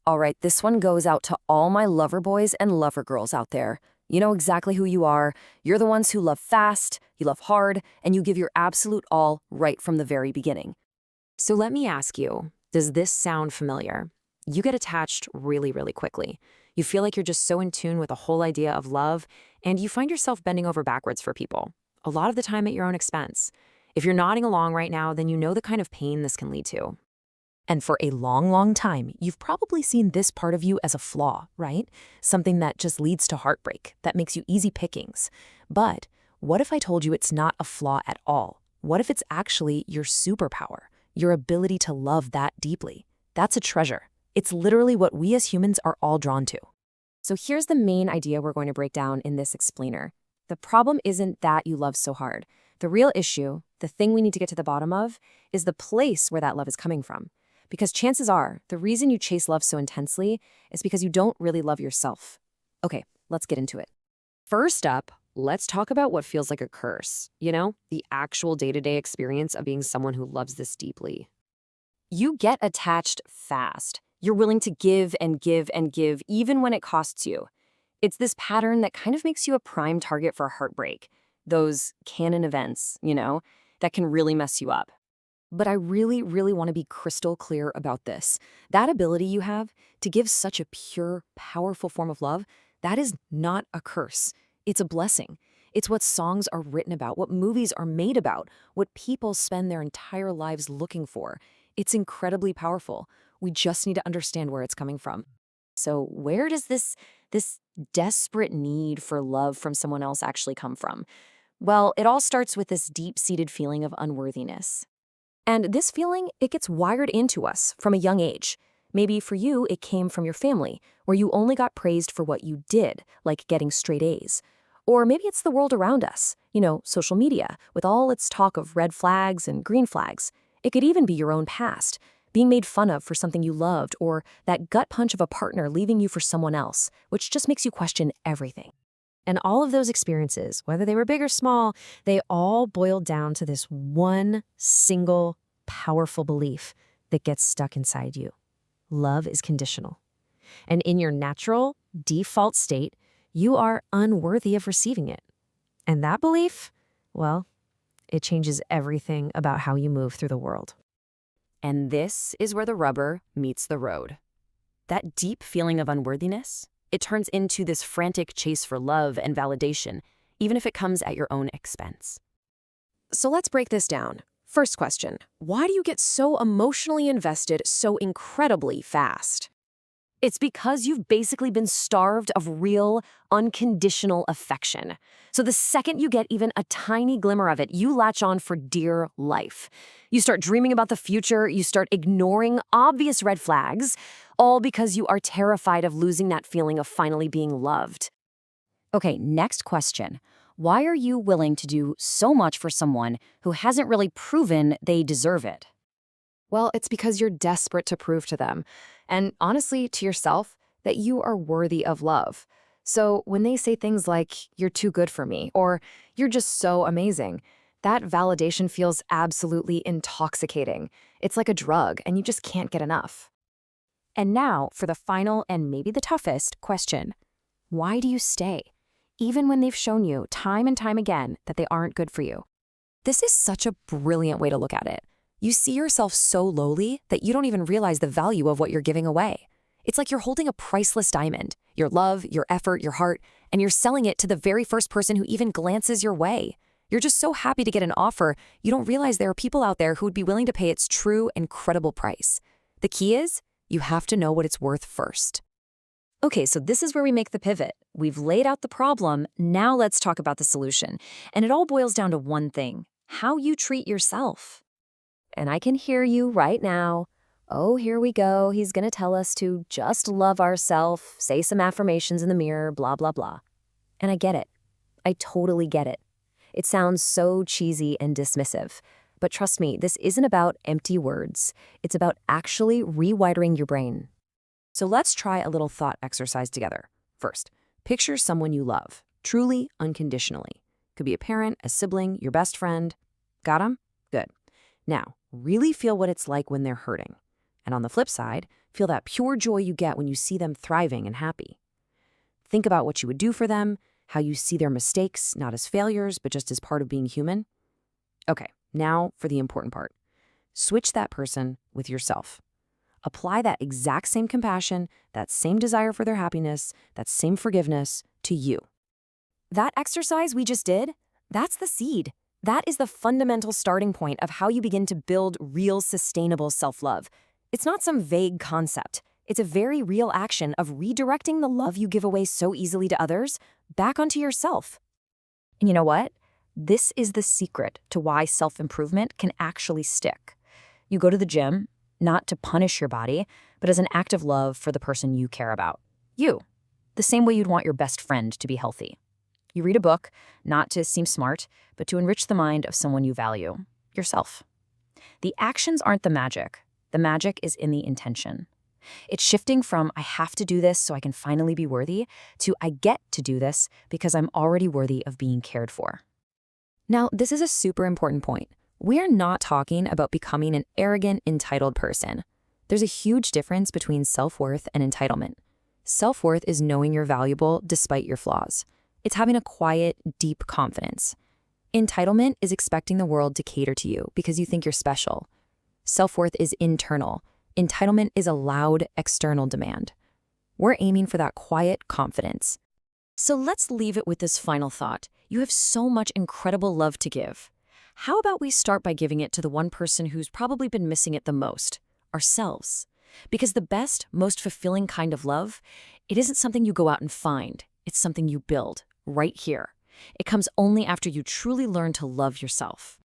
All right, this one goes out to all my lover boys and lover girls out there. You know exactly who you are. You're the ones who love fast, you love hard, and you give your absolute all right from the very beginning. So let me ask you, does this sound familiar? You get attached really, really quickly. You feel like you're just so in tune with the whole idea of love, and you find yourself bending over backwards for people, a lot of the time at your own expense. If you're nodding along right now, then you know the kind of pain this can lead to. And for a long, long time, you've probably seen this part of you as a flaw, right? Something that just leads to heartbreak, that makes you easy pickings. But what if I told you it's not a flaw at all? What if it's actually your superpower, your ability to love that deeply? That's a treasure. It's literally what we as humans are all drawn to. So here's the main idea we're going to break down in this explainer. The problem isn't that you love so hard. The real issue, the thing we need to get to the bottom of, is the place where that love is coming from. Because chances are, the reason you chase love so intensely is because you don't really love yourself. Okay, let's get into it. First up, let's talk about what feels like a curse. You know, the actual day-to-day experience of being someone who loves this deeply. You get attached fast. You're willing to give and give and give, even when it costs you. It's this pattern that kind of makes you a prime target for heartbreak. Those canon events, that can really mess you up. But I really, really want to be crystal clear about this. That ability you have to give such a pure, powerful form of love, that is not a curse. It's a blessing. It's what songs are written about, what movies are made about, what people spend their entire lives looking for. It's incredibly powerful. We just need to understand where it's coming from. So where does this desperate need for love from someone else actually come from? Well, it all starts with this deep-seated feeling of unworthiness. And this feeling, it gets wired into us from a young age. Maybe for you, it came from your family, where you only got praised for what you did, like getting straight A's. Or maybe it's the world around us, social media, with all its talk of red flags and green flags. It could even be your own past, being made fun of for something you loved, or that gut punch of a partner leaving you for someone else, which just makes you question everything. And all of those experiences, whether they were big or small, they all boiled down to this one single powerful belief that gets stuck inside you. Love is conditional. And in your natural, default state, you are unworthy of receiving it. And that belief, well, it changes everything about how you move through the world. And this is where the rubber meets the road. That deep feeling of unworthiness, it turns into this frantic chase for love and validation, even if it comes at your own expense. So let's break this down. First question, why do you get so emotionally invested so incredibly fast? It's because you've basically been starved of real, unconditional affection. So the second you get even a tiny glimmer of it, you latch on for dear life. You start dreaming about the future, you start ignoring obvious red flags, all because you are terrified of losing that feeling of finally being loved. Okay, next question. Why are you willing to do so much for someone who hasn't really proven they deserve it? Well, it's because you're desperate to prove to them, and honestly to yourself, that you are worthy of love. So when they say things like, "You're too good for me," or "You're just so amazing," that validation feels absolutely intoxicating. It's like a drug, and you just can't get enough. And now for the final and maybe the toughest question. Why do you stay? Even when they've shown you time and time again that they aren't good for you. This is such a brilliant way to look at it. You see yourself so lowly that you don't even realize the value of what you're giving away. It's like you're holding a priceless diamond, your love, your effort, your heart, and you're selling it to the very first person who even glances your way. You're just so happy to get an offer, you don't realize there are people out there who would be willing to pay its true, incredible price. The key is, you have to know what it's worth first. Okay, so this is where we make the pivot. We've laid out the problem, now let's talk about the solution. And it all boils down to one thing, how you treat yourself. And I can hear you right now. Oh, here we go, he's gonna tell us to just love ourselves, say some affirmations in the mirror, blah, blah, blah. And I get it. I totally get it. It sounds so cheesy and dismissive. But trust me, this isn't about empty words. It's about actually rewiring your brain. So let's try a little thought exercise together. First, picture someone you love, truly, unconditionally. Could be a parent, a sibling, your best friend. Got 'em? Good. Now, really feel what it's like when they're hurting. And on the flip side, Feel that pure joy you get when you see them thriving and happy. Think about what you would do for them, how you see their mistakes, not as failures, but just as part of being human. Okay, now for the important part. Switch that person with yourself. Apply that exact same compassion, that same desire for their happiness, that same forgiveness to you. That exercise we just did, that's the seed. That is the fundamental starting point of how you begin to build real, sustainable self-love. It's not some vague concept. It's a very real action of redirecting the love you give away so easily to others back onto yourself. And you know what? This is the secret to why self-improvement can actually stick. You go to the gym, not to punish your body, but as an act of love for the person you care about. You. The same way you'd want your best friend to be healthy. You read a book, not to seem smart, but to enrich the mind of someone you value, yourself. The actions aren't the magic. The magic is in the intention. It's shifting from, I have to do this so I can finally be worthy, to I get to do this because I'm already worthy of being cared for. Now, this is a super important point. We are not talking about becoming an arrogant, entitled person. There's a huge difference between self-worth and entitlement. Self-worth is knowing you're valuable despite your flaws. It's having a quiet, deep confidence. Entitlement is expecting the world to cater to you because you think you're special. Self-worth is internal. Entitlement is a loud, external demand. We're aiming for that quiet confidence. So let's leave it with this final thought. You have so much incredible love to give. How about we start by giving it to the one person who's probably been missing it the most, ourselves? Because the best, most fulfilling kind of love, it isn't something you go out and find. It's something you build right here. It comes only after you truly learn to love yourself.